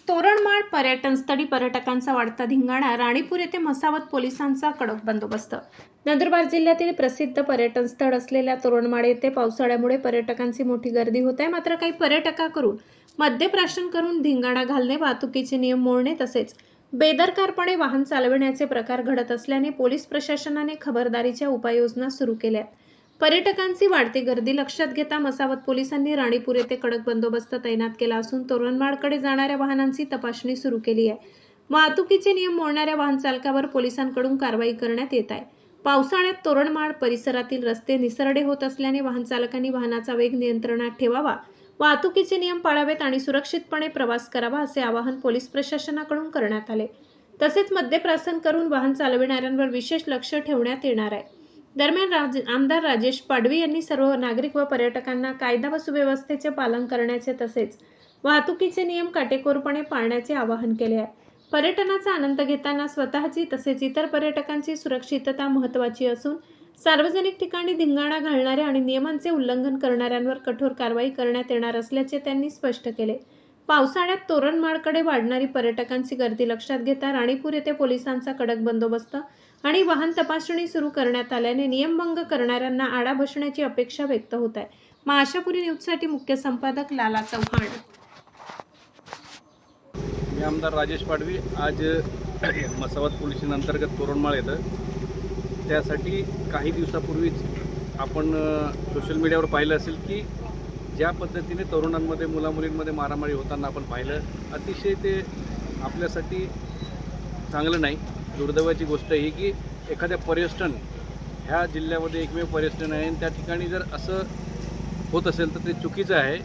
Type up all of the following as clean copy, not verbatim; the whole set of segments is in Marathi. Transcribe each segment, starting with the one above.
तोरणमाळ पर्यटनस्थळी पर्यटकांचा वाढता धिंगाणा, राणीपूर येथे मसावत पोलिसांचा कडक बंदोबस्त। नंदुरबार जिल्ह्यातील प्रसिद्ध पर्यटन स्थळ असलेल्या तोरणमाळ येथे पावसाळ्यामुळे पर्यटकांची मोठी गर्दी होत आहे। मात्र काही पर्यटकांकडून मद्यप्राशन करून धिंगाणा घालणे, वाहतुकीचे नियम मोडणे तसेच बेदरकारपणे वाहन चालविण्याचे प्रकार घडत असल्याने पोलीस प्रशासनाने खबरदारीच्या उपाययोजना सुरू केल्या आहेत। पर्यटकांची वाढती गर्दी लक्षात घेता मसावत पोलिसांनी राणीपूर येथे कडक बंदोबस्त तैनात केला असून तोरणमाळकडे जाणाऱ्या वाहनांची तपासणी सुरू केली आहे। वाहतुकीचे नियम मोडणाऱ्या वाहन चालकावर पोलिसांकडून कारवाई करण्यात येत आहे। पावसाळ्यात तोरणमाळ परिसरातील रस्ते निसरडे होत असल्याने वाहन चालकांनी वाहनाचा वेग नियंत्रणात ठेवावा, वाहतुकीचे नियम पाळावेत आणि सुरक्षितपणे प्रवास करावा असे आवाहन पोलीस प्रशासनाकडून करण्यात आले। तसेच मद्यप्राशन करून वाहन चालविणाऱ्यांवर विशेष लक्ष ठेवण्यात येणार आहे। दरम्यान आमदार राजेश पाडवी यांनी सर्व नागरिक व पर्यटकांना कायदा व सुव्यवस्थेचे पालन करण्याचे तसेच वाहतुकीचे नियम काटेकोरपणे पाळण्याचे आवाहन केले आहे। पर्यटनाचा आनंद घेताना स्वतःची तसेच इतर पर्यटकांची सुरक्षितता महत्त्वाची असून सार्वजनिक ठिकाणी धिंगाणा घालणाऱ्या आणि नियमांचे उल्लंघन करणाऱ्यांवर कठोर कारवाई करण्यात येणार असल्याचे त्यांनी स्पष्ट केले। पावसाळ्यात तोरणमाळकडे वाढणारी पर्यटकांची गर्दी लक्षात घेता राणीपूर येथे पोलिसांचा कडक बंदोबस्त आणि वाहन तपासणी सुरू करण्यात आल्याने नियमभंग करणाऱ्यांना आळा बसण्याची अपेक्षा व्यक्त होत आहे। महाआशापुरी न्यूजसाठी मुख्य संपादक लाला चव्हाण। मी आमदार राजेश पाडवी आज मसावत पोलीस स्टेशन अंतर्गत तोरणमाळ येतं। त्यासाठी काही दिवसापूर्वीच आपण सोशल मीडियावर पाहिलं असेल की ज्या पद्धतीने तरुणांमध्ये मुलामुलींमध्ये मारामारी होताना आपण पाहिलं, अतिशय ते आपल्यासाठी चांगलं नाही। दुर्दैवाची गोष्ट ही की एखाद्या पर्यटन ह्या जिल्ह्यामध्ये एकमेव पर्यटन आहे आणि त्या ठिकाणी जर असं होत असेल तर ते चुकीचं आहे।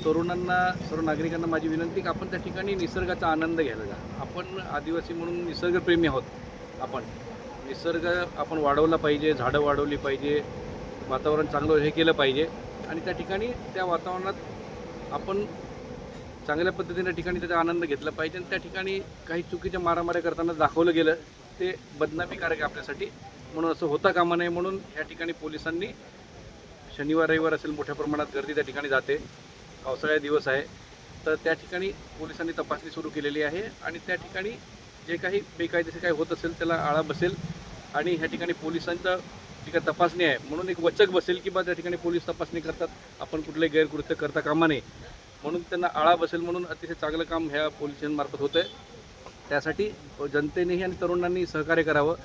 तरुणांना, सर्व नागरिकांना माझी विनंती की आपण त्या ठिकाणी निसर्गाचा आनंद घ्यायला जा। आपण आदिवासी म्हणून निसर्गप्रेमी आहोत। आपण निसर्ग आपण वाढवला पाहिजे, झाडं वाढवली पाहिजे, वातावरण चांगलं हे केलं पाहिजे आणि त्या ठिकाणी त्या वातावरणात आपण चांगल्या पद्धतीने ठिकाणी त्याचा आनंद घेतला पाहिजे। आणि त्या ठिकाणी काही चुकीच्या मारामाऱ्या करताना दाखवलं गेलं ते बदनामीकारक आहे आपल्यासाठी, म्हणून असं होता कामा नये। म्हणून या ठिकाणी पोलिसांनी शनिवार रविवार असेल मोठ्या प्रमाणात गर्दी त्या ठिकाणी जाते, पावसाळ्या दिवस आहे, तर त्या ठिकाणी पोलिसांनी तपासणी सुरू केलेली आहे आणि त्या ठिकाणी जे काही बेकायदेशीर काही होत असेल त्याला आळा बसेल आणि ह्या ठिकाणी पोलिसांचा जी काही तपासणी आहे म्हणून एक वचक बसेल की बा त्या ठिकाणी पोलीस तपासणी करतात, आपण कुठलेही गैरकृत्य करता कामा नये, म्हणून त्यांना आळा बसेल। म्हणून अतिशय चांगलं काम ह्या पोलिसांमार्फत होतं आहे। त्यासाठी जनतेनेही आणि तरुणांनी सहकार्य करावं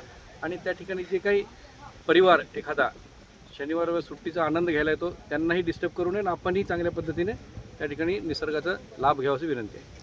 आणि त्या ठिकाणी जे काही परिवार एखादा शनिवार व सुट्टीचा आनंद घ्यायला येतो त्यांनाही डिस्टर्ब करू नये आणि आपणही चांगल्या पद्धतीने त्या ठिकाणी निसर्गाचा लाभ घ्यावा अशी विनंती आहे।